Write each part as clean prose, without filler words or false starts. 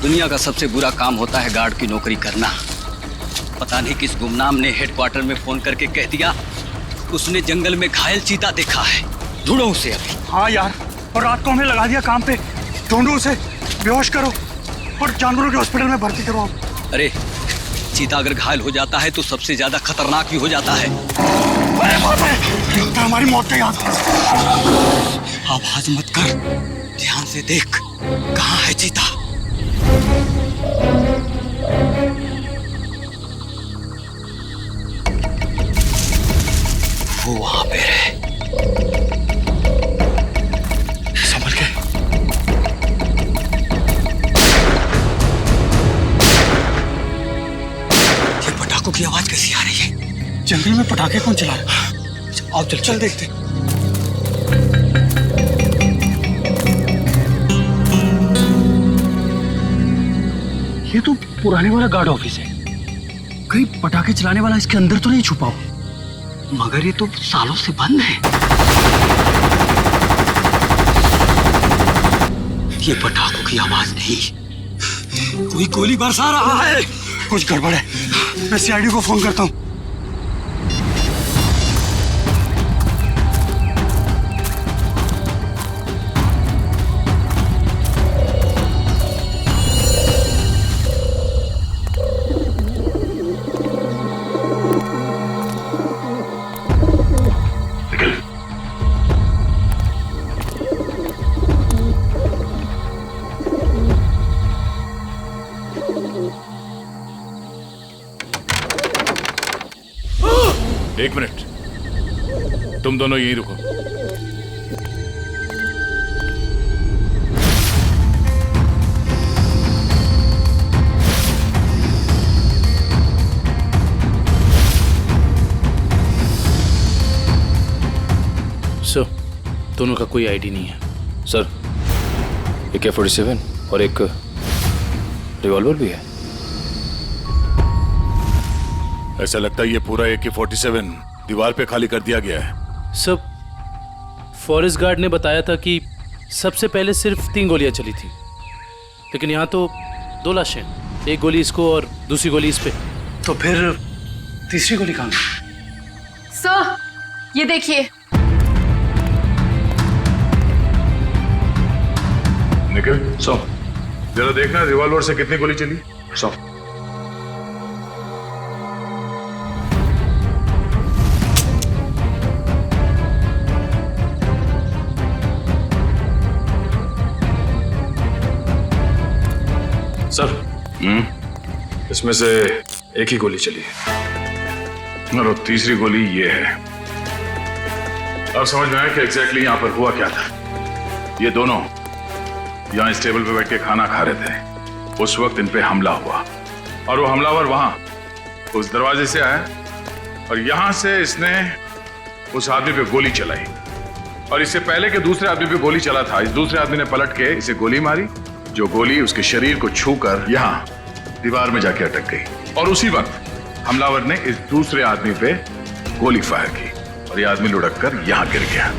दुनिया का सबसे बुरा काम होता है गार्ड की नौकरी करना। पता नहीं किस गुमनाम ने हेडक्वार्टर में फोन करके कह दिया उसने जंगल में घायल चीता देखा है। ढूंढो उसे अभी। हाँ यार, और रात को हमें लगा दिया काम पे। ढूंढो उसे, बेहोश करो और जानवरों के हॉस्पिटल में भर्ती करो। अरे चीता अगर घायल हो जाता है तो सबसे ज्यादा खतरनाक भी हो जाता है। अरे बाप रे, तो हमारी मौत का याद। आवाज मत कर, ध्यान से देख कहाँ है चीता। वो वहां पे है। संभल के। ये पटाखों की आवाज कैसी आ रही है? जंगल में पटाखे कौन चला रहा है? आओ चल देखते। ये तो पुराने वाला गार्ड ऑफिस है। कहीं पटाखे चलाने वाला इसके अंदर तो नहीं छुपा हो? मगर ये तो सालों से बंद है। ये पटाखों की आवाज नहीं, कोई गोली बरसा रहा है। कुछ गड़बड़ है, मैं सीआईडी को फोन करता हूँ। एक मिनट, तुम दोनों यहीं रुको। सर, दोनों का कोई आईडी नहीं है। सर, AK-47 और एक रिवॉल्वर भी है। ऐसा लगता है ये पूरा AK-47 दीवार पे खाली कर दिया गया है। सब फॉरेस्ट गार्ड ने बताया था कि सबसे पहले सिर्फ 3 गोलियां चली थी, लेकिन यहाँ तो 2 लाशें, एक गोली इसको और दूसरी गोली इस पे। तो फिर तीसरी गोली कहाँ? सर, ये देखिए। निखिल, जरा देखना रिवॉल्वर से कितनी गोली चली। सर, इसमें से एक ही गोली चली है और तीसरी गोली ये है। अब समझ में आया कि एग्जैक्टली यहाँ पर हुआ क्या था। ये दोनों यहाँ इस टेबल पे बैठ के खाना खा रहे थे। उस वक्त इन पे हमला हुआ और वो हमलावर वहां उस दरवाजे से आया और यहां से इसने उस आदमी पे गोली चलाई और इससे पहले कि दूसरे आदमी पे गोली चला था, इस दूसरे आदमी ने पलट के इसे गोली मारी, जो गोली उसके शरीर को छूकर यहां दीवार में जाके अटक गई। और उसी वक्त हमलावर ने इस दूसरे आदमी पे गोली फायर की और यह आदमी लुढ़क कर यहां गिर गया।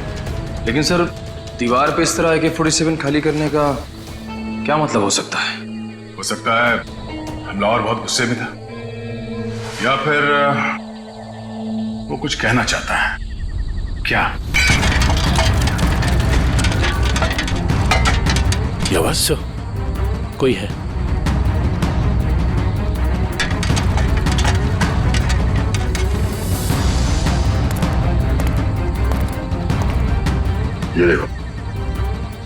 लेकिन सर, दीवार पे इस तरह AK-47 खाली करने का क्या मतलब हो सकता है? हो सकता है हमलावर बहुत गुस्से में था या फिर वो कुछ कहना चाहता है। क्या? ये आवाज सर, कोई है। ये देखो,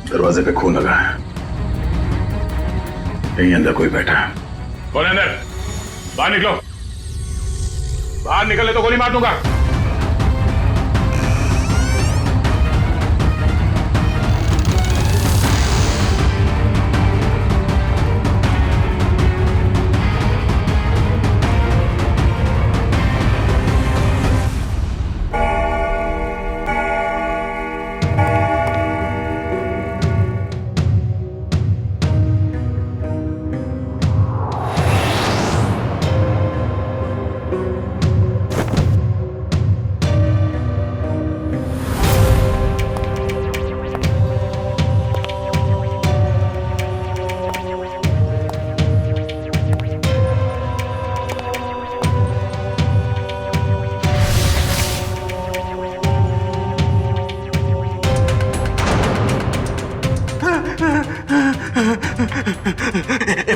दरवाजे पे खून लगा है। यहीं अंदर कोई बैठा है। कौन है अंदर? बाहर निकलो। बाहर निकले तो गोली मार दूंगा।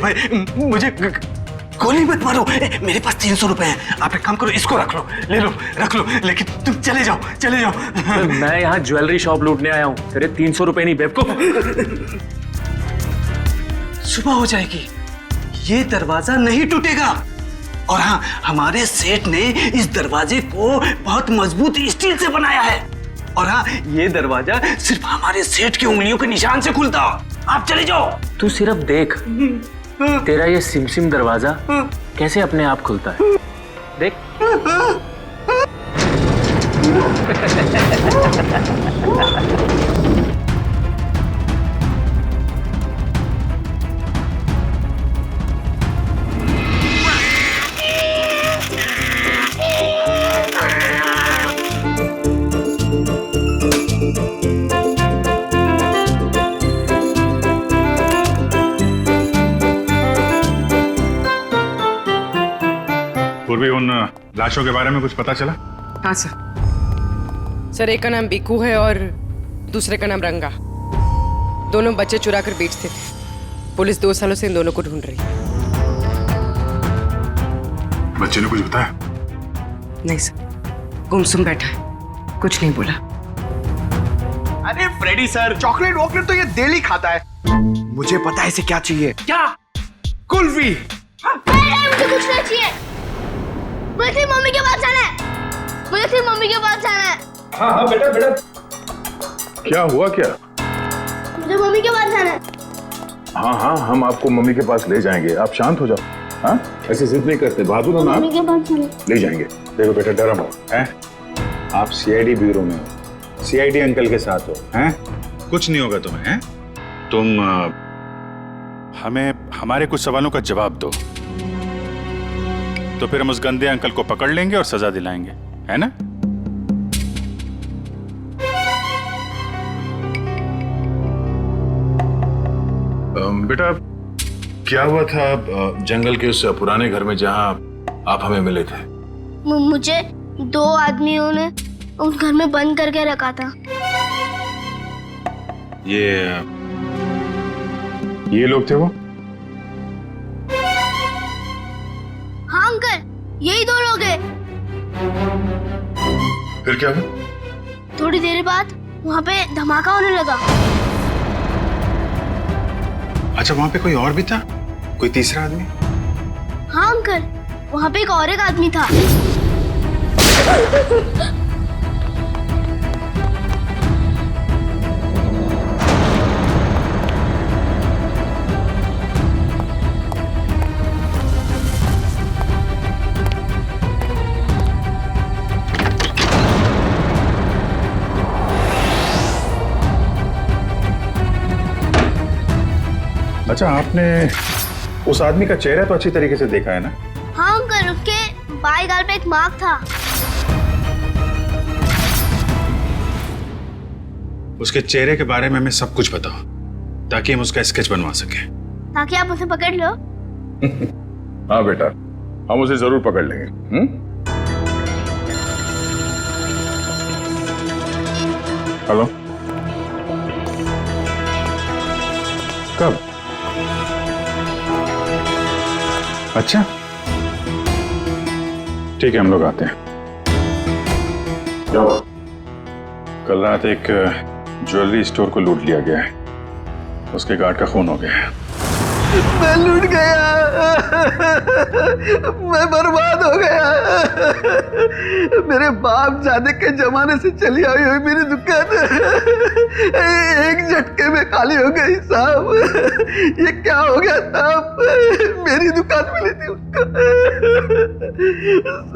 भाई मुझे गोली मत मारो। मेरे पास 300 रुपए हैं। आप एक काम करो, इसको रख लो, ले लो, रख लो, लेकिन तुम चले जाओ, चले जाओ। मैं यहाँ ज्वेलरी शॉप लूटने आया हूँ, तेरे 300 रुपए नहीं बेवकूफ। सुबह हो जाएगी, ये दरवाजा नहीं टूटेगा। और हाँ, हमारे सेठ ने इस दरवाजे को बहुत मजबूत स्टील से बनाया है। और हाँ, ये दरवाजा सिर्फ हमारे सेठ की उंगलियों के निशान से खुलता। आप चले जाओ। तू सिर्फ देख, तेरा ये सिमसिम दरवाजा कैसे अपने आप खुलता है, देख। पूर्वी, उन लाशों के बारे में कुछ पता चला? हाँ सर, एक का नाम बीकू है और दूसरे का नाम रंगा। दोनों बच्चे चुरा कर बेचते थे। पुलिस 2 सालों से इन दोनों को ढूंढ रही है। बच्चे ने कुछ बताया? नहीं सर, गुमसुम बैठा है, कुछ नहीं बोला। अरे फ्रेडी सर, चॉकलेट वॉकलेट तो ये डेली खाता है। मुझे पता है इसे क्या चाहिए। क्या? कुल्फी। मुझे कुछ नहीं चाहिए। मुझे सिर्फ मम्मी के पास जाना है। मुझे सिर्फ मम्मी के पास जाना है। हाँ हाँ बेटा बेटा। क्या हुआ क्या? मुझे मम्मी के पास जाना है। हाँ हाँ, हम आपको मम्मी के पास ले जाएंगे, आप शांत हो जाओ। हाँ, ऐसे जिद नहीं करते, बहादुर हो ना। मम्मी के पास जाना है। ले जाएंगे। देखो बेटा, डरो मत, हैं? आप सीआईडी ब्यूरो में हो, सीआईडी अंकल के साथ हो, हैं? कुछ नहीं होगा तुम्हें, हैं? तुम हमें हमारे कुछ सवालों का जवाब दो, तो फिर हम उस गंदे अंकल को पकड़ लेंगे और सजा दिलाएंगे, है ना? बेटा, क्या हुआ था जंगल के उस पुराने घर में जहां आप हमें मिले थे? मुझे 2 आदमियों ने उस घर में बंद करके रखा था। ये लोग थे वो? हाँ अंकल, यही 2 लोग हैं। फिर क्या हुआ? थोड़ी देर बाद वहाँ पे धमाका होने लगा। अच्छा, वहां पे कोई और भी था? कोई तीसरा आदमी? हाँ अंकल, वहाँ पे एक और एक आदमी था। अच्छा, आपने उस आदमी का चेहरा तो अच्छी तरीके से देखा है ना? हाँ अंकल, उसके बाएं गाल पे एक मार्क था। उसके चेहरे के बारे में हमें सब कुछ बताओ, ताकि हम उसका स्केच बनवा सकें। ताकि आप उसे पकड़ लो। हाँ बेटा, हम उसे जरूर पकड़ लेंगे। हेलो, कब? अच्छा, ठीक है, हम लोग आते हैं। जाओ। कल रात एक ज्वेलरी स्टोर को लूट लिया गया है, उसके गार्ड का खून हो गया है। मैं लूट गया, मैं बर्बाद हो गया। मेरे बाप जाने के जमाने से चली आई हुई मेरी दुकान एक झटके में खाली हो गई साहब। ये क्या हो गया साहब? मेरी दुकान मिली थी उसको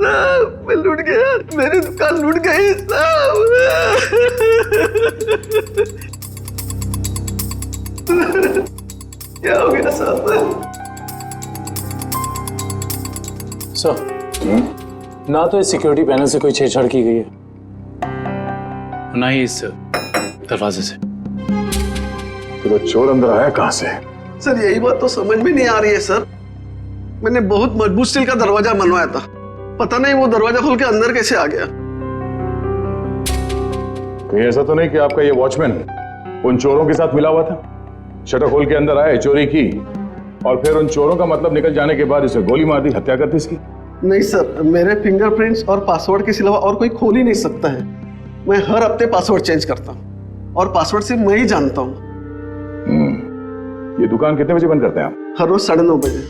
साहब। मैं लूट गया, मेरी दुकान लूट गई साहब। क्या हो गया साहब? सर, ना तो इस सिक्योरिटी पैनल से कोई छेड़छाड़ की गई है, ना ही इस दरवाजे से। तो चोर अंदर आया कहां से? सर, यही बात तो समझ में नहीं आ रही है सर। मैंने बहुत मजबूत स्टील का दरवाजा बनवाया था, पता नहीं वो दरवाजा खोल के अंदर कैसे आ गया। कहीं ऐसा तो नहीं कि आपका ये वॉचमैन उन चोरों के साथ मिला हुआ था? शटर खोल के अंदर आए, चोरी की और फिर उन चोरों का मतलब निकल जाने के बाद इसे गोली मार दी, हत्या कर दी इसकी। नहीं सर, मेरे फिंगरप्रिंट्स और पासवर्ड के सिवा और कोई खोल ही नहीं सकता है। मैं हर हफ्ते पासवर्ड चेंज करता हूँ और पासवर्ड सिर्फ मैं ही जानता हूँ। ये दुकान कितने बजे बंद करते हैं आप? हर रोज 9:30 बजे।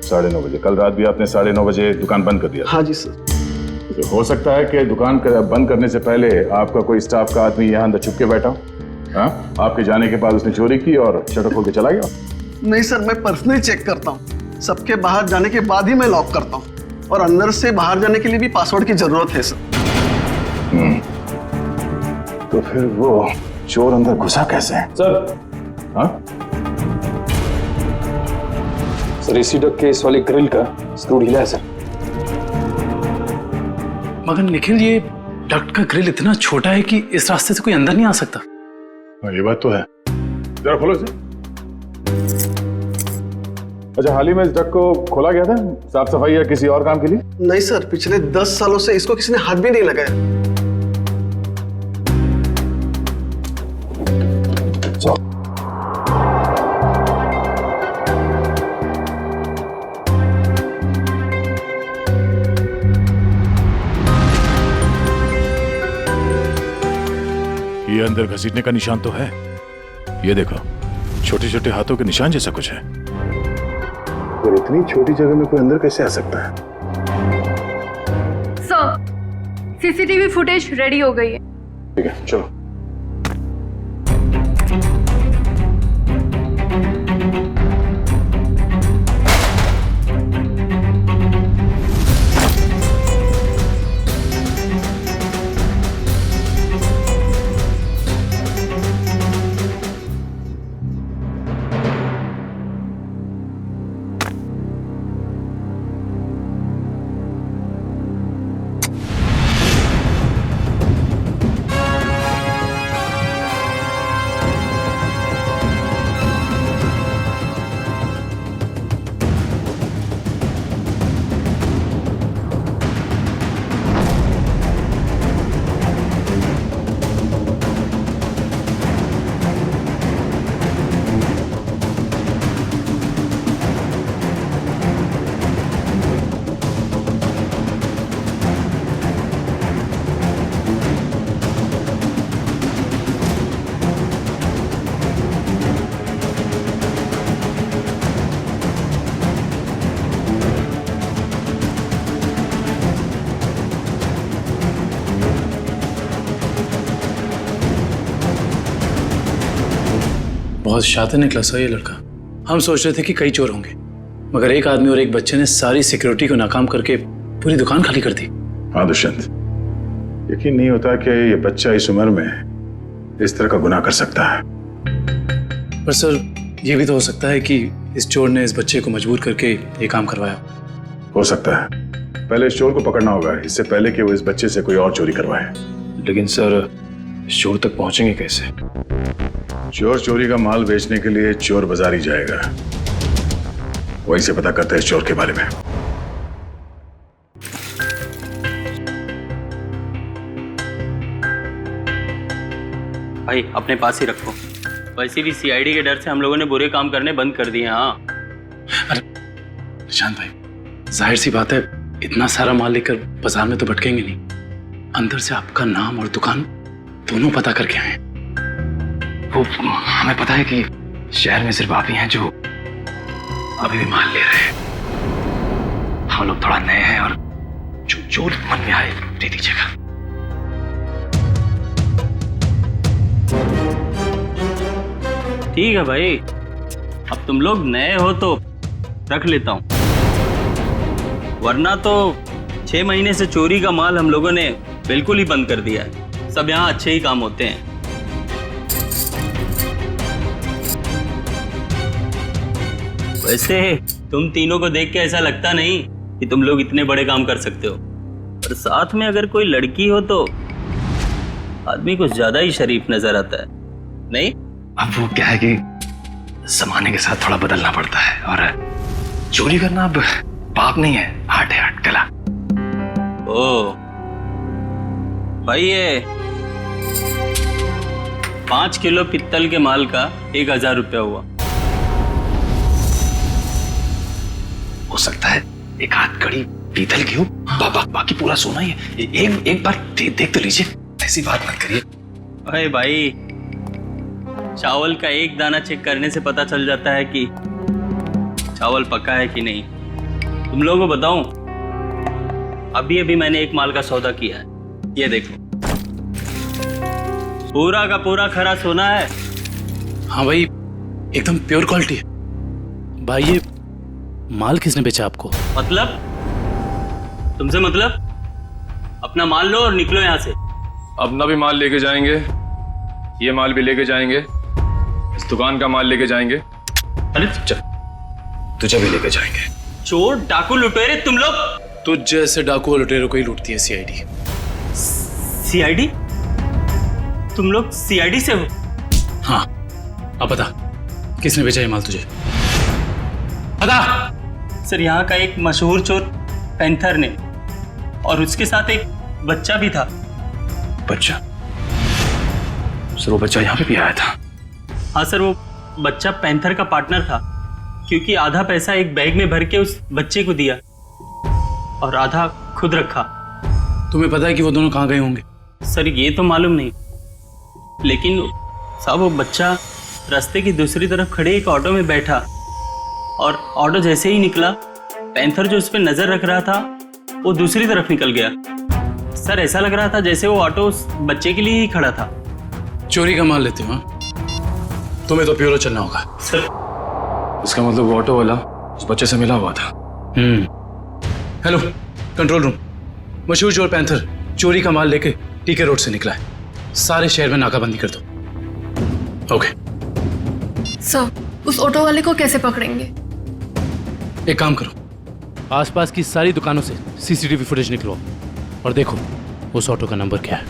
9:30 बजे? कल रात भी आपने 9:30 बजे दुकान बंद कर दिया? हाँ जी सर। तो हो सकता है कि दुकान बंद करने से पहले आपका कोई स्टाफ का आदमी यहाँ अंदर छुप के बैठा हो। हाँ, आपके जाने के बाद उसने चोरी की और शटर खोल के चला गया। नहीं सर, मैं पर्सनली चेक करता हूँ। सबके बाहर जाने के बाद ही मैं लॉक करता हूँ और अंदर से बाहर जाने के लिए भी पासवर्ड की जरूरत है सर। तो फिर वो चोर अंदर घुसा कैसे है? सर, हाँ? सर एसी डक के इस वाले ग्रिल का स्क्रू ढीला है सर। मगर निखिल, ये डक्ट का ग्रिल इतना छोटा है कि इस रास्ते से कोई अंदर नहीं आ सकता। ये बात तो है। जरा खोलो इसे। अच्छा, हाल ही में इस डक को खोला गया था साफ सफाई या किसी और काम के लिए? नहीं सर, पिछले 10 सालों से इसको किसी ने हाथ भी नहीं लगाया। ये अंदर घसीटने का निशान तो है। ये देखो, छोटे छोटे हाथों के निशान जैसा कुछ है। और इतनी छोटी जगह में कोई अंदर कैसे आ सकता है? सर, सीसीटीवी फुटेज रेडी हो गई है। ठीक है, चलो। बहुत शातिर निकला सर ये लड़का। हम सोच रहे थे कि कई चोर होंगे, मगर एक आदमी और एक बच्चे ने सारी सिक्योरिटी को नाकाम करके पूरी दुकान खाली कर दी। हाँ दुष्यंत, यकीन नहीं होता कि ये बच्चा इस उम्र में इस तरह का गुनाह कर सकता है। पर सर, ये भी तो हो सकता है कि इस चोर ने इस बच्चे को मजबूर करके ये काम करवाया। हो सकता है। पहले इस चोर को पकड़ना होगा, इससे पहले कि वो इस बच्चे से कोई और चोरी करवाए। लेकिन सर, इस चोर तक पहुंचेंगे कैसे? चोर चोरी का माल बेचने के लिए चोर बाजार ही जाएगा। वहीं से पता करता है इस चोर के बारे में। भाई अपने पास ही रखो। वैसे भी सीआईडी के डर से हम लोगों ने बुरे काम करने बंद कर दिए। हाँ अरे निशांत भाई, जाहिर सी बात है, इतना सारा माल लेकर बाजार में तो भटकेंगे नहीं। अंदर से आपका नाम और दुकान दोनों पता करके आए। वो हमें पता है कि शहर में सिर्फ आप ही हैं जो अभी भी माल ले रहे हैं। हम लोग थोड़ा नए हैं और जो मन में आए दे दीजिएगा। ठीक है भाई, अब तुम लोग नए हो तो रख लेता हूँ, वरना तो 6 महीने से चोरी का माल हम लोगों ने बिल्कुल ही बंद कर दिया है। सब यहाँ अच्छे ही काम होते हैं। वैसे तुम तीनों को देख के ऐसा लगता नहीं कि तुम लोग इतने बड़े काम कर सकते हो, और साथ में अगर कोई लड़की हो तो आदमी कुछ ज्यादा ही शरीफ नजर आता है, नहीं? अब वो क्या है कि जमाने के साथ थोड़ा बदलना पड़ता है, और चोरी करना अब पाप नहीं है, आर्ट है, आर्ट, कला। ओ भाई, ये 5 किलो पित्तल के माल का 1000 रुपया हुआ। हो सकता है एक हाथ कड़ी पीतल की हो, बाकी पूरा सोना ही है। एक बार देख तो लीजिए, ऐसी बात मत करिए। अरे भाई, चावल का एक दाना चेक करने से पता चल जाता है कि चावल पका है कि नहीं। तुम लोगों को बताऊं, अभी अभी मैंने एक माल का सौदा किया है, ये देखो, पूरा का पूरा खरा सोना है। हाँ भाई, एकदम प्योर क्वालिटी है। भाई ये माल किसने बेचा आपको? मतलब? तुमसे मतलब? अपना माल लो और निकलो यहाँ से। अपना भी माल लेके जाएंगे, ये माल भी लेके जाएंगे, इस दुकान का माल लेके जाएंगे। अरे चल, तुझे भी लेके जाएंगे। चोर डाकू लुटेरे तुम लोग। तुझ जैसे डाकू और लुटेरों को ही लूटती है सीआईडी। सीआईडी? तुम लोग सीआईडी से हो? हाँ, अब बता किसने बेचा ये माल तुझे? बता। सर, यहाँ का एक मशहूर चोर पैंथर ने, और उसके साथ एक बच्चा भी था। बच्चा? सर वो बच्चा यहाँ पे भी आया था? हाँ सर, वो बच्चा पैंथर का पार्टनर था, क्योंकि आधा पैसा एक बैग में भर के उस बच्चे को दिया और आधा खुद रखा। तुम्हें पता है कि वो दोनों कहाँ गए होंगे? सर ये तो मालूम नहीं, लेकिन साहब वो बच्चा रास्ते की दूसरी तरफ खड़े एक ऑटो में बैठा, और ऑटो जैसे ही निकला, पैंथर जो उस पर नजर रख रहा था वो दूसरी तरफ निकल गया। सर ऐसा लग रहा था जैसे वो ऑटो उस बच्चे के लिए ही खड़ा था। चोरी का माल लेते हो? तुम्हें तो प्योरो चलना होगा। सर इसका मतलब वो ऑटो वाला उस बच्चे से मिला हुआ था। हेलो कंट्रोल रूम, मशहूर चोर पैंथर चोरी का माल लेके टीके रोड से निकला है। सारे शहर में नाकाबंदी कर दो। ओके सर, उस ऑटो वाले को कैसे पकड़ेंगे? एक काम करो, आसपास की सारी दुकानों से सीसीटीवी फुटेज निकलो और देखो उस ऑटो का नंबर क्या है।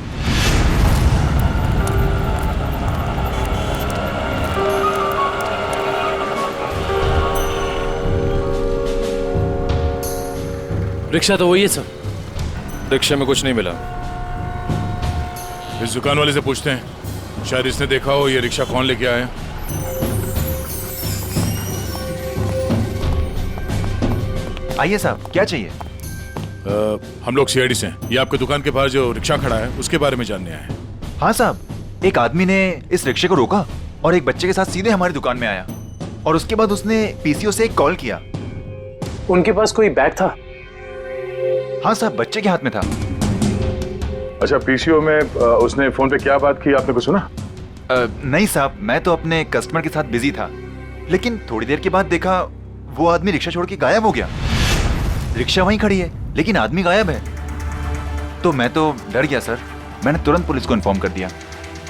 रिक्शा तो वही है सर। रिक्शे में कुछ नहीं मिला। इस दुकान वाले से पूछते हैं, शायद इसने देखा हो ये रिक्शा कौन लेके आया। आइए साहब, क्या चाहिए? हम लोग सीआईडी से हैं। ये आपके दुकान के पास जो रिक्शा खड़ा है उसके बारे में जानने आए हैं। हाँ साहब, एक आदमी ने इस रिक्शे को रोका और एक बच्चे के साथ सीधे हमारी दुकान में आया, और उसके बाद उसने पीसीओ से एक कॉल किया। उनके पास कोई बैग था? हाँ साहब, बच्चे के हाथ में था। अच्छा, पीसीओ में उसने फोन पे क्या बात की, आपने कुछ सुना? नहीं साहब, मैं तो अपने कस्टमर के साथ बिजी था, लेकिन थोड़ी देर के बाद देखा वो आदमी रिक्शा छोड़ के गायब हो गया। रिक्शा वहीं खड़ी है लेकिन आदमी गायब है। तो मैं तो डर गया सर, मैंने तुरंत पुलिस को इन्फॉर्म कर दिया।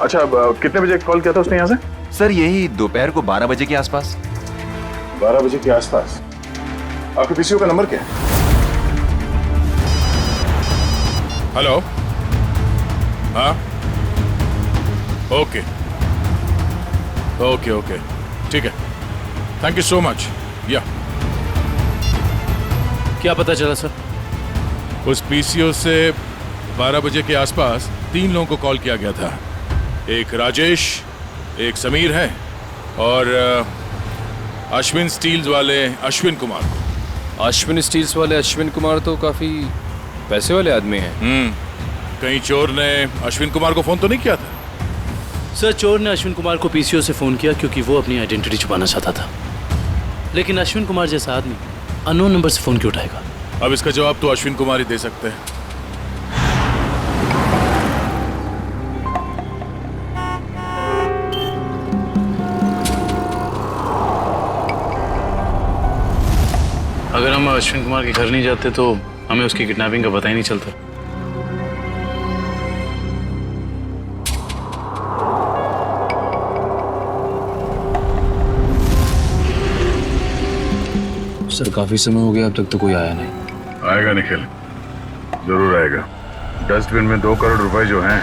अच्छा, कितने बजे कॉल किया था उसने यहाँ से? सर यही दोपहर को 12 बजे के आसपास। 12 बजे के आसपास। आपके पीसीओ का नंबर क्या है? हेलो, हाँ, ओके ओके ओके, ठीक है, थैंक यू सो मच। या क्या पता चला सर? उस पीसीओ से 12 बजे के आसपास 3 लोगों को कॉल किया गया था। एक राजेश, एक समीर है, और अश्विन स्टील्स वाले अश्विन कुमार को। अश्विन स्टील्स वाले अश्विन कुमार तो काफी पैसे वाले आदमी हैं। कहीं चोर ने अश्विन कुमार को फोन तो नहीं किया था? सर चोर ने अश्विन कुमार को पीसीओ से फोन किया क्योंकि वो अपनी आइडेंटिटी छुपाना चाहता था, लेकिन अश्विन कुमार जैसा आदमी अननोन नंबर से फोन क्यों उठाएगा? अब इसका जवाब तो अश्विन कुमार ही दे सकते हैं। अगर हम अश्विन कुमार के घर नहीं जाते तो हमें उसकी किडनैपिंग का पता ही नहीं चलता। सर काफी समय हो गया, अब तक तो कोई आया नहीं। आएगा निखिल, जरूर आएगा। डस्टबिन में 2 करोड़ रुपए जो हैं।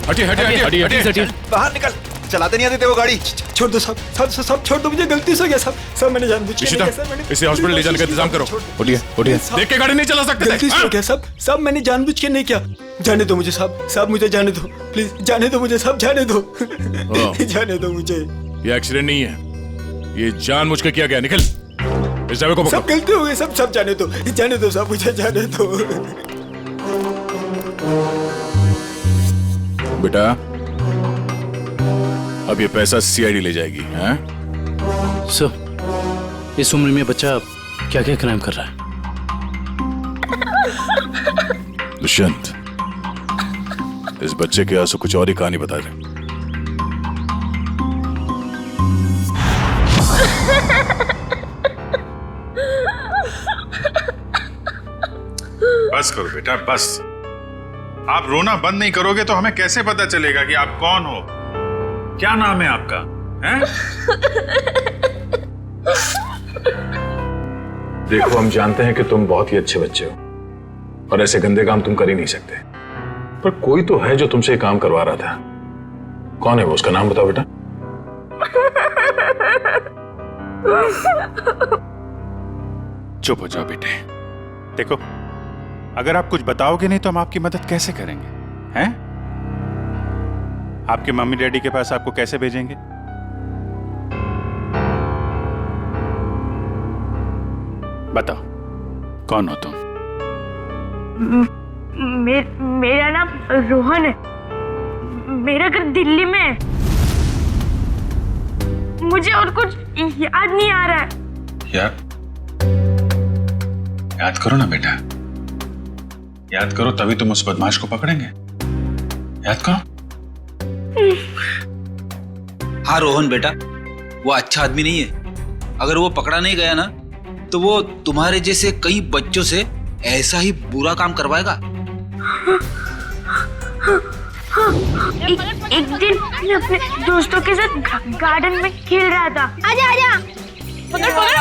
हटिए हटिए हटिए हटिए हटिए, बाहर निकल। चलाते नहीं आते थे वो गाड़ी। छोड़ दो सब सब सब छोड़ दो, मुझे गलती से हो गया सब सब मैंने जानबूझ के नहीं किया सर, मैंने इसे हॉस्पिटल ले जाने का इंतजाम करो। उठिए उठिए, देख के गाड़ी नहीं चला सकते गलती से हो गया सब सब मैंने जानबूझ के नहीं किया। जाने दो मुझे सब सब मुझे जाने दो प्लीज, जाने दो मुझे सब, जाने दो जाने दो मुझे। ये एक्सीडेंट नहीं है, ये जानबूझ के किया गया। निकल, इस ड्राइवर को पकड़ो। सब गलती हो गई सब सब जाने दो सब मुझे जाने दो। बेटा अब ये पैसा सीआईडी ले जाएगी। हैं? सर इस उम्र में बच्चा क्या क्या क्राइम कर रहा है? दुष्यंत, इस बच्चे के आंसू कुछ और ही कहानी बता दे। बस करो बेटा बस। आप रोना बंद नहीं करोगे तो हमें कैसे पता चलेगा कि आप कौन हो? क्या नाम है आपका? हैं? देखो, हम जानते हैं कि तुम बहुत ही अच्छे बच्चे हो और ऐसे गंदे काम तुम कर ही नहीं सकते, पर कोई तो है जो तुमसे काम करवा रहा था। कौन है वो? उसका नाम बताओ बेटा। चुप हो जाओ बेटे। देखो, अगर आप कुछ बताओगे नहीं तो हम आपकी मदद कैसे करेंगे? हैं? आपके मम्मी डैडी के पास आपको कैसे भेजेंगे? बताओ, कौन हो तुम? मेरा नाम रोहन है, मेरा घर दिल्ली में है। मुझे और कुछ याद नहीं आ रहा है। याद करो ना बेटा, याद करो, तभी तुम उस बदमाश को पकड़ेंगे। याद करो। हाँ रोहन बेटा, वो अच्छा आदमी नहीं है। अगर वो पकड़ा नहीं गया ना तो वो तुम्हारे जैसे कई बच्चों से ऐसा ही बुरा काम करवाएगा। एक दिन मैं अपने दोस्तों के साथ गार्डन में खेल रहा था। आजा आजा, पकड़ पकड़।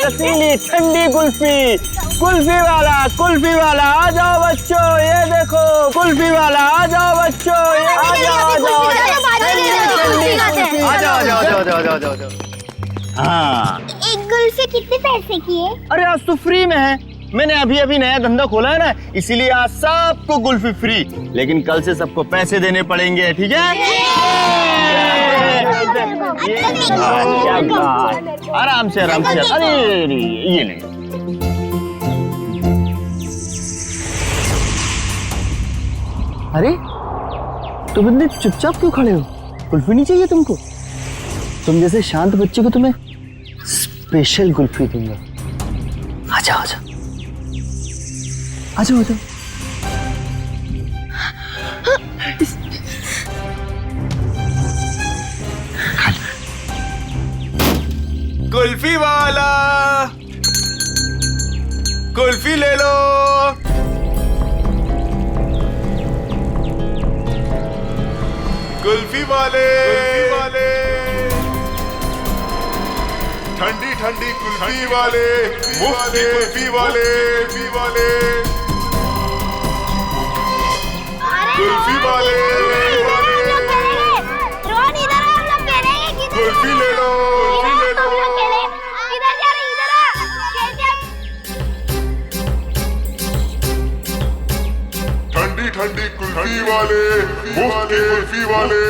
रसीली ठंडी कुल्फी, कुल्फी वाला आ जाओ बच्चों, ये देखो कुल्फी वाला, आ जाओ बच्चों, ये आ जाओ। हाँ, एक कुल्फी कितने पैसे की है? अरे आज तो फ्री में है। मैंने अभी अभी नया धंधा खोला है ना, इसीलिए आज सबको कुल्फी फ्री, लेकिन कल से सबको पैसे देने पड़ेंगे, ठीक है? आराम से आराम से। अरे ये नहीं, अरे तुम इतने चुपचाप क्यों खड़े हो? कुल्फी नहीं चाहिए तुमको? तुम जैसे शांत बच्चे को तुम्हें स्पेशल कुल्फी दूंगा। आजा आजा आजा आजा। कुल्फी वाला, कुल्फी ले लो। कुल्फी वाले, ठंडी ठंडी कुल्फी वाले, मुफ्त की कुल्फी वाले, कुल्फी वाले, रोहन इधर आ, हम लोग खेलेंगे। किधर कुल्फी ले लो, इधर जा रहे, इधर आ। ठंडी ठंडी कुल्फी वाले, मुफ्त की कुल्फी वाले,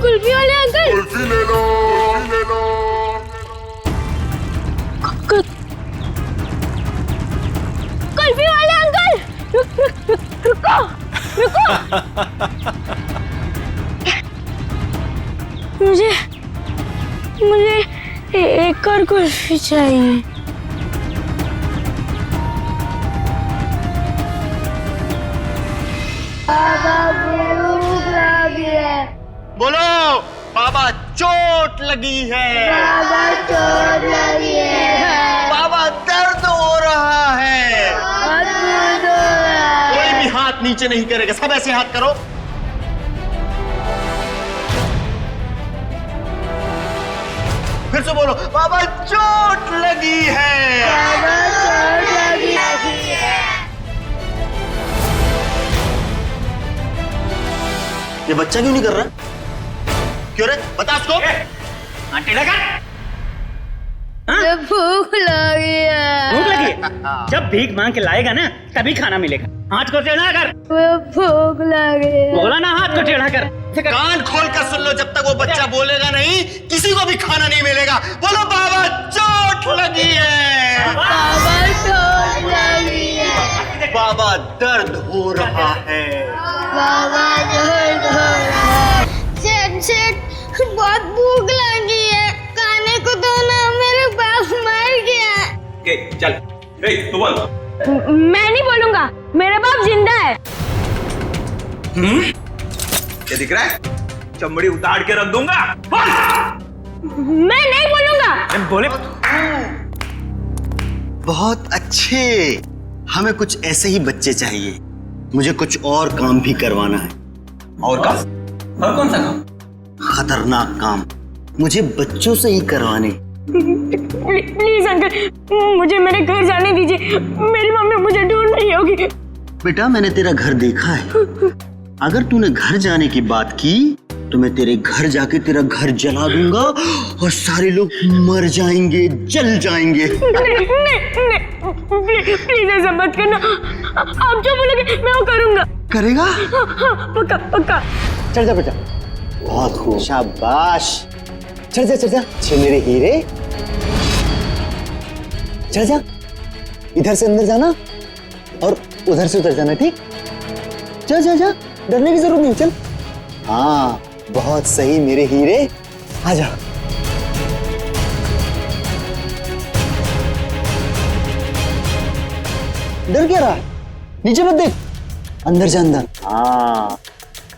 कुल्फी वाले अंकल, कुल्फी ले लो, कुल्फी वाले अंकल, रुको। मुझे एक और कुल्फी चाहिए। बोलो बाबा चोट लगी है, बाबा चोट लगी है, बाबा दर्द हो रहा है, कोई भी हाथ नीचे नहीं करेगा, सब ऐसे हाथ करो। फिर से बोलो, बाबा चोट लगी है, बाबा चोट लगी है। ये बच्चा क्यों नहीं कर रहा? क्यों रे? बता उसको। आंटी लगा भूख लगी है। भूख लगी है? जब भीख मांग के लाएगा ना तभी खाना मिलेगा। हाथ को टेढ़ा कर। भूख लगी है। बोला ना हाथ को टेढ़ा कर। कान खोल कर सुन लो, जब तक वो बच्चा बोलेगा नहीं किसी को भी खाना नहीं मिलेगा। बोलो बाबा चोट लगी है। बाबा चोट लगी है। बाबा दर्द हो रहा है। बाबा दर्द हो रहा है। सेठ बहुत भूख लगी है, खाने को दो ना, मेरे बाप मर गया। चल तू बोल। मैं नहीं बोलूंगा, मेरा बाप जिंदा है। क्या दिख रहा है? चमड़ी उतार के रख दूंगा। मैं नहीं बोलूंगा। बोले बहुत अच्छे, हमें कुछ ऐसे ही बच्चे चाहिए। मुझे कुछ और काम भी करवाना है। और काम? और कौन सा काम? खतरनाक काम मुझे बच्चों से ही करवाने। प्लीज अंकल, मुझे मेरे घर जाने दीजिए। मेरी मम्मी मुझे ढूंढ रही होगी। बेटा मैंने तेरा घर देखा है। अगर तूने घर जाने की बात की तो मैं तेरे घर जाके तेरा घर जला दूंगा और सारे लोग मर जाएंगे, जल जाएंगे। नहीं, प्लीज ऐसा मत करना। आप जो बोलोगे मैं वो करूंगा। करेगा? पक्का पक्का। चल जा बेटा, बहुत खूब, शाबाश। चल जा छे मेरे हीरे। चल जा, इधर से अंदर जाना और उधर से उधर जाना, ठीक? जा, डरने की जरूरत नहीं, चल। हाँ बहुत सही मेरे हीरे, आ जा। डर क्या रहा है? नीचे मत देख, अंदर जा अंदर। हाँ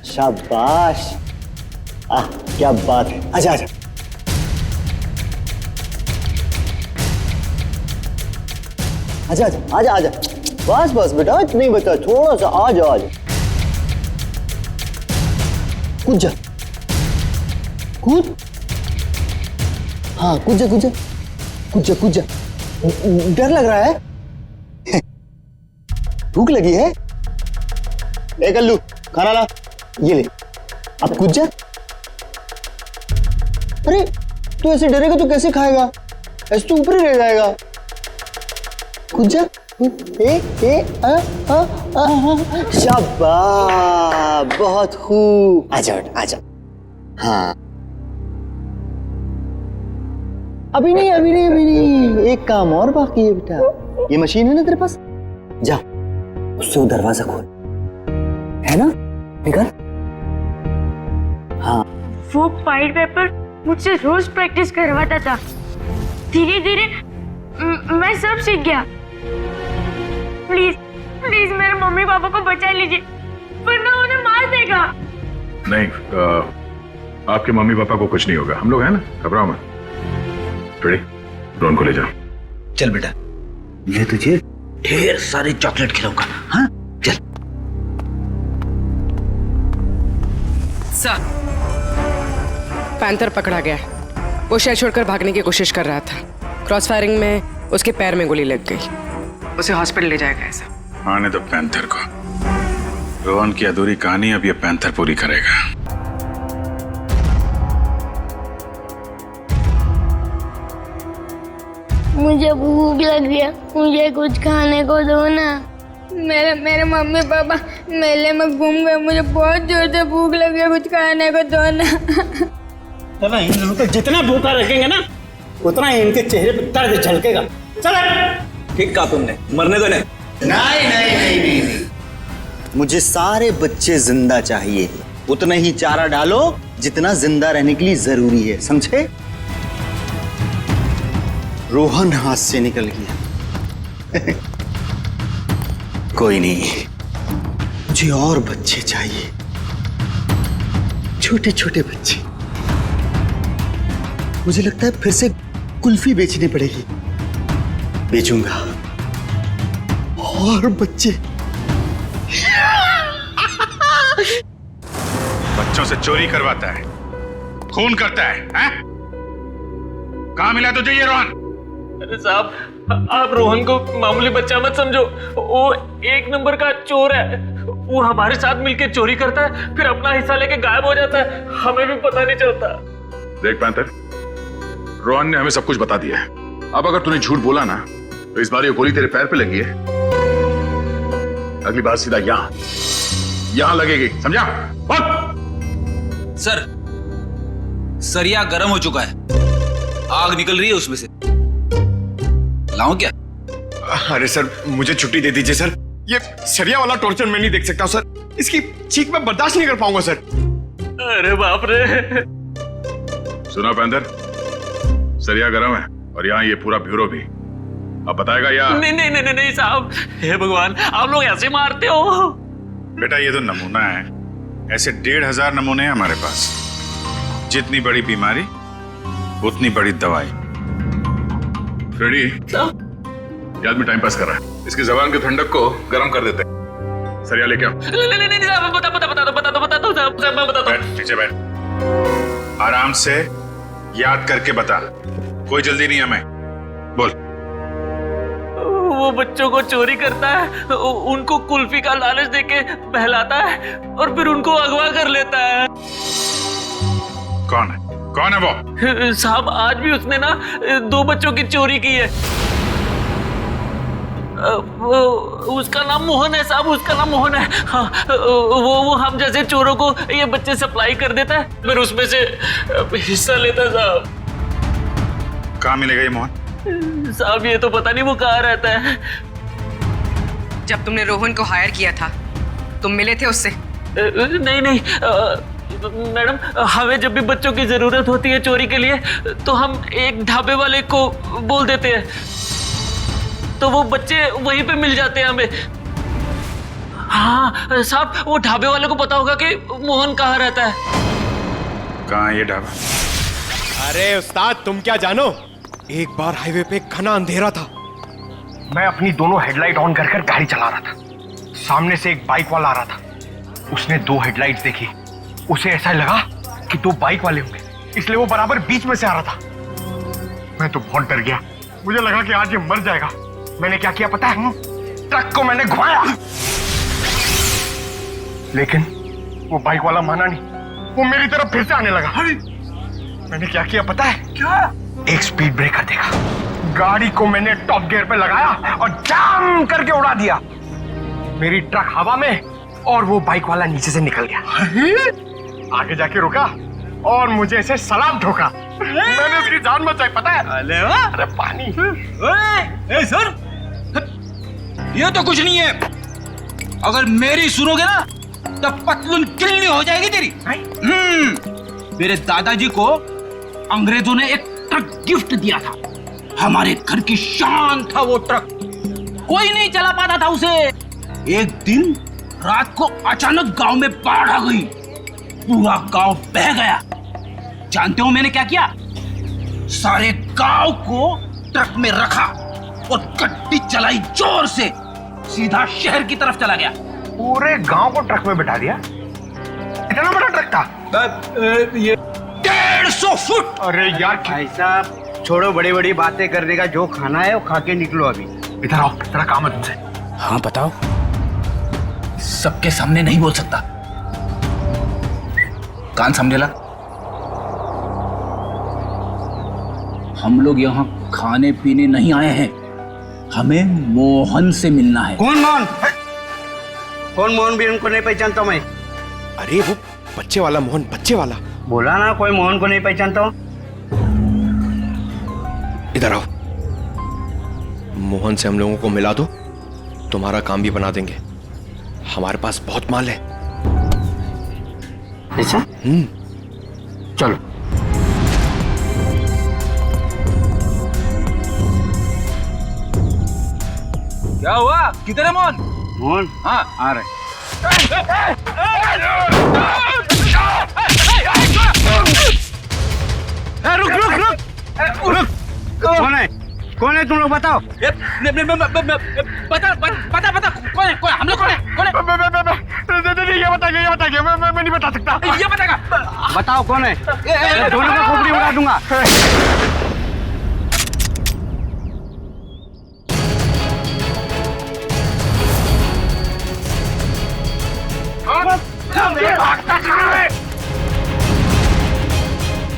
शाबाश, क्या बात है। आजा बस बेटा, इतना ही बता, थोड़ा सा आजा। कूद जा, कूद। हाँ कूद जा। डर लग रहा है? भूख लगी है? ए कल्लू, खाना ला, ये ले। अब कूद जा। अरे तू ऐसे डरेगा तो कैसे खाएगा? ऐसे तो ऊपर ही रह जाएगा। कूद जा। शाबाश, बहुत खूब। आजा। हाँ अभी नहीं, एक काम और बाकी है बेटा। ये मशीन है ना तेरे पास, जा उससे वो दरवाजा खोल, है ना? निकल। हाँ वो फाइल पेपर मुझसे रोज प्रैक्टिस करवाता था। धीरे धीरे मैं सब सीख गया। प्लीज मेरे मम्मी पापा को बचा लीजिए, वरना उन्हें मार देगा। नहीं, आपके मम्मी पापा को कुछ नहीं होगा, हम लोग हैं ना, घबराओ मत। रोहन को ले जाओ। चल बेटा, मैं तुझे ढेर सारे चॉकलेट खिलाऊंगा। हाँ चल। सर, पैंथर पकड़ा गया। वो शहर छोड़कर भागने की कोशिश कर रहा था। क्रॉस फायरिंग में उसके पैर में गोली लग गई। उसे हॉस्पिटल ले जाया गया सर। आने दो पैंथर को। रोहन की अधूरी कहानी अब ये पैंथर पूरी करेगा। मुझे भूख लग गया, मुझे कुछ खाने को दो ना। मेरे मम्मी पापा मेले में घूम गए, मुझे बहुत जोर से भूख लग गया, कुछ खाने को दो ना। चलो इन लोगों को जितना भूखा रखेंगे ना उतना ही इनके चेहरे पे दर्द झलकेगा। चलो। ठीक कहा तुमने, मरने दो ने। नहीं, मुझे सारे बच्चे जिंदा चाहिए। उतना ही चारा डालो जितना जिंदा रहने के लिए जरूरी है, समझे? रोहन हाथ से निकल गया। कोई नहीं, मुझे और बच्चे चाहिए, छोटे छोटे बच्चे। मुझे लगता है फिर से कुल्फी बेचनी पड़ेगी। बेचूंगा और बच्चे। बच्चों से चोरी करवाता है, खून करता है, हैं? कहाँ मिला तुझे ये रोहन? अरे साहब, आप रोहन को मामूली बच्चा मत समझो, वो एक नंबर का चोर है। वो हमारे साथ मिलकर चोरी करता है, फिर अपना हिस्सा लेके गायब हो जाता है, हमें भी पता नहीं चलता। देख पैंथर, रोहन ने हमें सब कुछ बता दिया है। अब अगर तूने झूठ बोला ना तो इस बार ये गोली तेरे पैर पे लगी है, अगली बार सीधा यहां लगेगी, समझा? सर, सरिया गर्म हो चुका है, आग निकल रही है उसमें से। लाऊं क्या? अरे सर, मुझे छुट्टी दे दीजिए सर। ये सरिया वाला टॉर्चर मैं नहीं देख सकता सर। इसकी चीख मैं बर्दाश्त नहीं कर पाऊंगा सर। अरे बाप रे। सुना पैंथर, सरिया गर्म है और यहाँ ये पूरा ब्यूरो भी। अब बताएगा या? नहीं साहब, हे भगवान, आप लोग ऐसे मारते हो? बेटा ये तो नमूना है, ऐसे 1500 नमूने हैं हमारे पास। जितनी बड़ी बीमारी उतनी बड़ी दवाई। फ्रेडी, ये आदमी टाइम पास कर रहा है, इसकी जबान की ठंडक को गर्म कर देते हैं। सरिया लेके आओ। नहीं साहब, बता दो साहब, मैं बताता हूँ। बैठ, नीचे बैठ, आराम से याद करके बता, कोई जल्दी नहीं है। मैं बोल। वो बच्चों को चोरी करता है, उनको कुल्फी का लालच देके बहलाता है और फिर उनको अगवा कर लेता है। कौन है वो? साहब, आज भी उसने ना 2 बच्चों की चोरी की है। उसका नाम मोहन है साहब, उसका नाम मोहन है। हाँ, वो हम जैसे चोरों को ये बच्चे सप्लाई कर देता है, फिर उसमें से हिस्सा लेता है साहब। कहाँ मिलेगा ये मोहन? साहब ये तो पता नहीं वो कहाँ रहता है। जब तुमने रोहन को हायर किया था, तुम मिले थे उससे? नहीं मैडम, हमें जब भी बच्चों की जरूरत होती है चोरी के लिए तो हम एक ढाबे वाले को बोल देते हैं, तो वो बच्चे वहीं पे मिल जाते हैं हमें। हाँ साहब, वो ढाबे वाले को पता होगा कि मोहन कहाँ रहता है। कहाँ ये ढाबा? अरे उस्ताद, तुम क्या जानो, एक बार हाईवे पे घना अंधेरा था। मैं अपनी दोनों हेडलाइट ऑन कर गाड़ी चला रहा था। सामने से एक बाइक वाला आ रहा था। उसने 2 हेडलाइट्स देखी। उसे ऐसा लगा कि 2 बाइक वाले होंगे, इसलिए वो बराबर बीच में से आ रहा था। मैं तो बहुत डर गया, मुझे लगा कि आज ये मर जाएगा। मैंने क्या किया पता है? ट्रक को मैंने घुमाया, लेकिन वो बाइक वाला माना नहीं, वो मेरी तरफ फिर से आने लगा। मैंने क्या किया पता है? क्या? एक स्पीड ब्रेकर देखा, गाड़ी को मैंने टॉप गियर पे लगाया और जाम करके उड़ा दिया। मेरी ट्रक हवा में और वो बाइक वाला नीचे से निकल गया। आगे जाके रुका और मुझे ऐसे सलाम ठोका। मैंने उसकी जान बचाई पता है? अरे पानी। ए सर, ये तो कुछ नहीं है। अगर मेरी सुनोगे ना तो पतलून किल्ली हो जाएगी तेरी। मेरे दादाजी को अंग्रेजों ने एक ट्रक गिफ्ट दिया था, हमारे घर की शान था वो ट्रक, कोई नहीं चला पाता था उसे। एक दिन रात को अचानक गांव में बाढ़ आ गई, पूरा गांव बह गया। जानते हो मैंने क्या किया? सारे गांव को ट्रक में रखा और गड्डी चलाई जोर से, सीधा शहर की तरफ चला गया। पूरे गांव को ट्रक में बिठा दिया? इतना बड़ा ट्रक था? ये 150 फुट। अरे यार भाई साहब, छोड़ो बड़ी बड़ी बातें करने का, जो खाना है वो खा के निकलो अभी। इधर आओ, तेरा काम है तुमसे। हाँ बताओ। सबके सामने नहीं बोल सकता, कान समझे ला। हम लोग यहाँ खाने पीने नहीं आए हैं, हमें मोहन से मिलना है। कौन मोहन? कौन मोहन? भी उनको नहीं पहचानता मैं। अरे वो बच्चे वाला मोहन, बच्चे वाला। बोला ना, कोई मोहन को नहीं पहचानता हूँ। इधर आओ, मोहन से हम लोगों को मिला दो, तुम्हारा काम भी बना देंगे। हमारे पास बहुत माल है। ऐसा? चलो। क्या हुआ? किधर है मोहन? मोहन? हाँ आ रहे। रुक रुक रुक रुक। कौन है? कौन है तुम लोग बताओ? बता कौन है? हम लोग कौन है? ये बताइए, मैं नहीं बता सकता। ये बताएगा। बताओ कौन है? दोनों का खोपड़ी उड़ा दूंगा।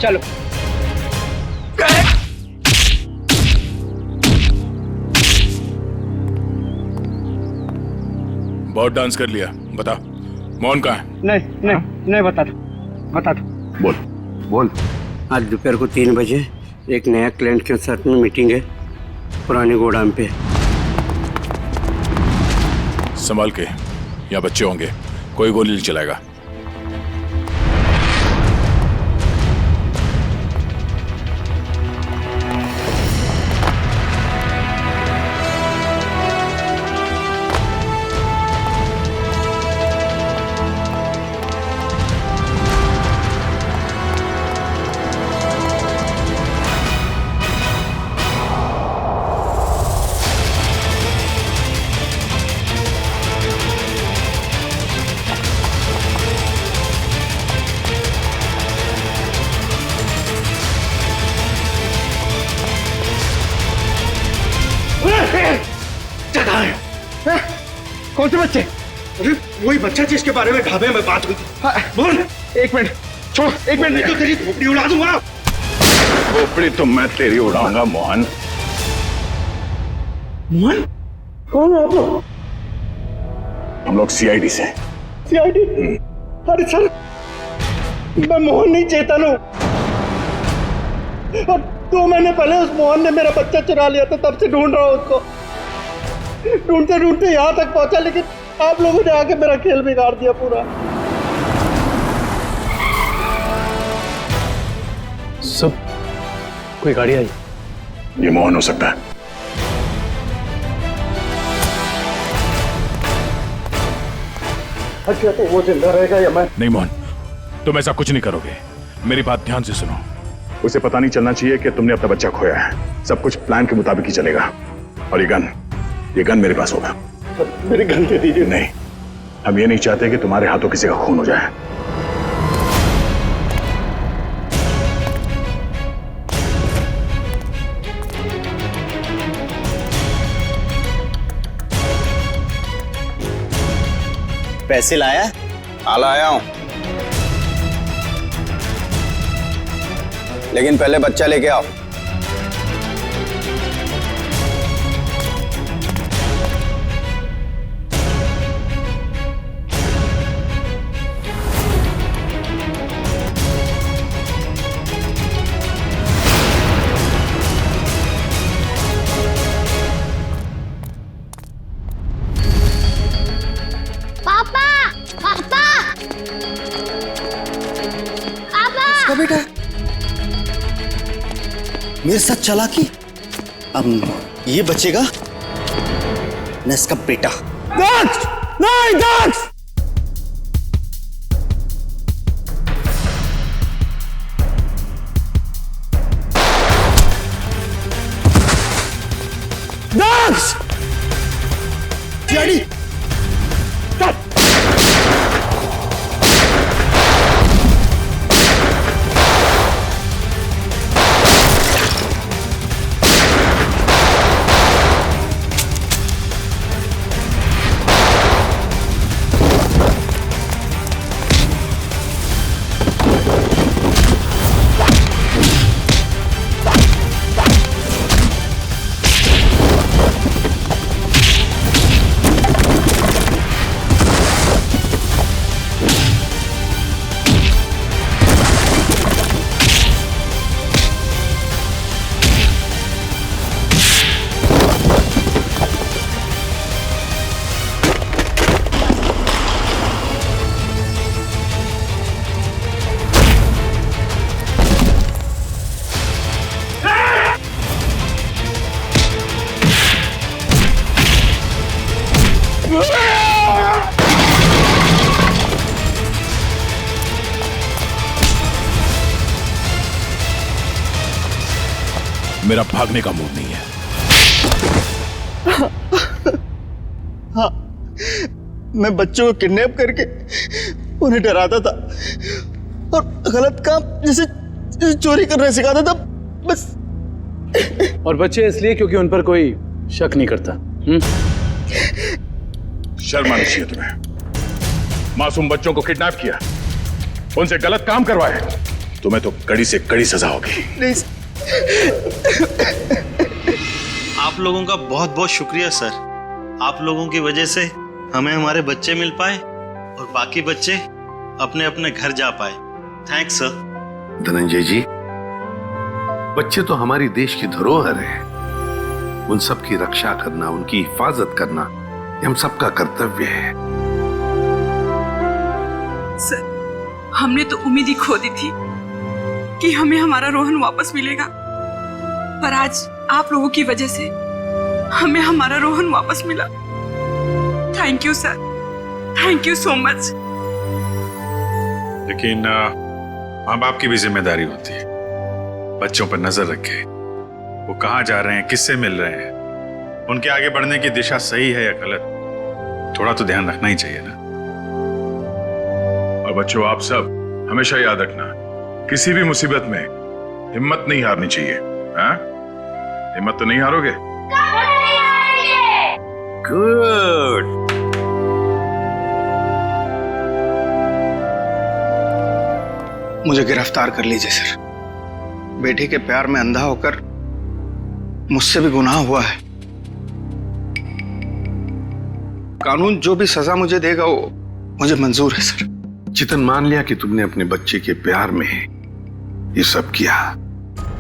चलो। बहुत डांस कर लिया, बता मोहन कहाँ है? नहीं बता दो। बोल। आज दोपहर को 3 बजे एक नया क्लाइंट के साथ में मीटिंग है पुराने गोदाम पे। संभाल के, यहाँ बच्चे होंगे, कोई गोली नहीं चलाएगा। कौन से बच्चे? अरे वही बच्चा जिसके बारे में ढाबे में बात हुई थी। बोल। 1 मिनट छोड़, 1 मिनट नहीं तो तेरी खोपड़ी उड़ा दूंगा। खोपड़ी तो मैं तेरी उड़ाऊंगा मोहन। मोहन? कौन है आप लोग? हम लोग सीआईडी से। सीआईडी? अरे सर, मैं मोहन नहीं, चेतन हूँ। और 2 महीने पहले उस मोहन ने मेरा बच्चा चुरा लिया था, तब से ढूंढ रहा हूँ उसको। ढूंढते ढूंढते यहाँ तक पहुंचा, लेकिन आप लोगों ने आके मेरा खेल बिगाड़ दिया पूरा। सब कोई गाड़ी आई? ये मोहन हो सकता है। अच्छा, तो वो जिंदा रहेगा या मैं? नहीं मोहन, तुम ऐसा कुछ नहीं करोगे। मेरी बात ध्यान से सुनो। उसे पता नहीं चलना चाहिए कि तुमने अपना बच्चा खोया है। सब कुछ प्लान के मुताबिक ही चलेगा। और ये गन मेरे पास होगा। मेरी गन दे दीजिए। नहीं, हम ये नहीं चाहते कि तुम्हारे हाथों किसी का खून हो जाए। पैसे लाया? हाँ लाया हूं, लेकिन पहले बच्चा लेके आओ। बेटा मेरे साथ चला कि अब ये बचेगा न इसका बेटा। दक्ष! नहीं दक्ष! दक्ष! डैडी! मेरा भागने का मूड नहीं है। हाँ, मैं बच्चों को किडनैप करके उन्हें डराता था और गलत काम जैसे चोरी करना सिखाता था बस। और बच्चे इसलिए क्योंकि उन पर कोई शक नहीं करता। शर्म आनी चाहिए तुम्हें। मासूम बच्चों को किडनैप किया, उनसे गलत काम करवाए तुम्हें तो कड़ी से कड़ी सजा होगी। नहीं आप लोगों का बहुत बहुत शुक्रिया सर। आप लोगों की वजह से हमें हमारे बच्चे मिल पाए और बाकी बच्चे अपने अपने घर जा पाए। Thanks sir. धनंजय जी, बच्चे तो हमारी देश की धरोहर है। उन सब की रक्षा करना, उनकी हिफाजत करना ये हम सबका कर्तव्य है। सर, हमने तो उम्मीद ही खो दी थी कि हमें हमारा रोहन वापस मिलेगा, पर आज आप लोगों की वजह से हमें हमारा रोहन वापस मिला। Thank you sir, thank you so much. लेकिन माँ बाप की भी जिम्मेदारी होती है, बच्चों पर नजर रखे, वो कहाँ जा रहे हैं, किससे मिल रहे हैं, उनके आगे बढ़ने की दिशा सही है या गलत, थोड़ा तो ध्यान रखना ही चाहिए ना। और बच्चों, आप सब हमेशा याद रखना, किसी भी मुसीबत में हिम्मत नहीं हारनी चाहिए। हाँ? हिम्मत तो नहीं हारोगे? गुड। मुझे गिरफ्तार कर लीजिए सर। बेटी के प्यार में अंधा होकर मुझसे भी गुनाह हुआ है। कानून जो भी सजा मुझे देगा वो मुझे मंजूर है सर। चितन, मान लिया कि तुमने अपने बच्चे के प्यार में ये सब किया,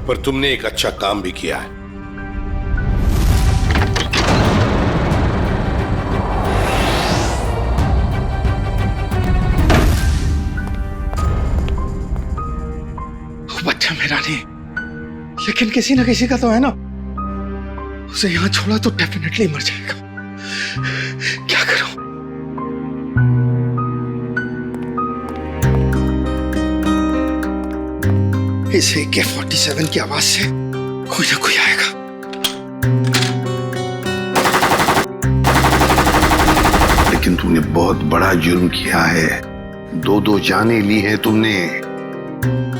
पर तुमने एक अच्छा काम भी किया है। बच्चा मेरा नहीं, लेकिन किसी ना किसी का तो है ना। उसे यहां छोड़ा तो डेफिनेटली मर जाएगा। क्या करूं? इस AK-47 की आवाज से कोई ना कोई आएगा। लेकिन तुमने बहुत बड़ा जुर्म किया है। 2 जानें ली है तुमने,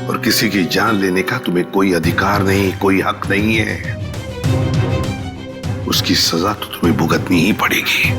और किसी की जान लेने का तुम्हें कोई अधिकार नहीं, कोई हक नहीं है। उसकी सजा तो तुम्हें भुगतनी ही पड़ेगी।